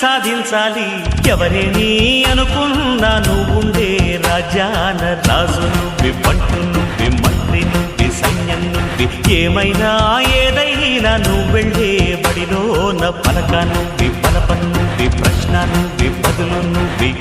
సాధించాలి. ఎవరేని అనుకున్నా నువ్వుండే రాజ్యాన రాజు నువ్వి, పంటు నువ్వి, మంత్రి నువ్వి, సైన్యం నువ్వి, ఏమైనా ఏదైనా నువ్వెళ్ళే బడిలోన పలక నువ్వి, పలప నువ్వి, ప్రశ్న నువ్వి, బదులు నువ్వి.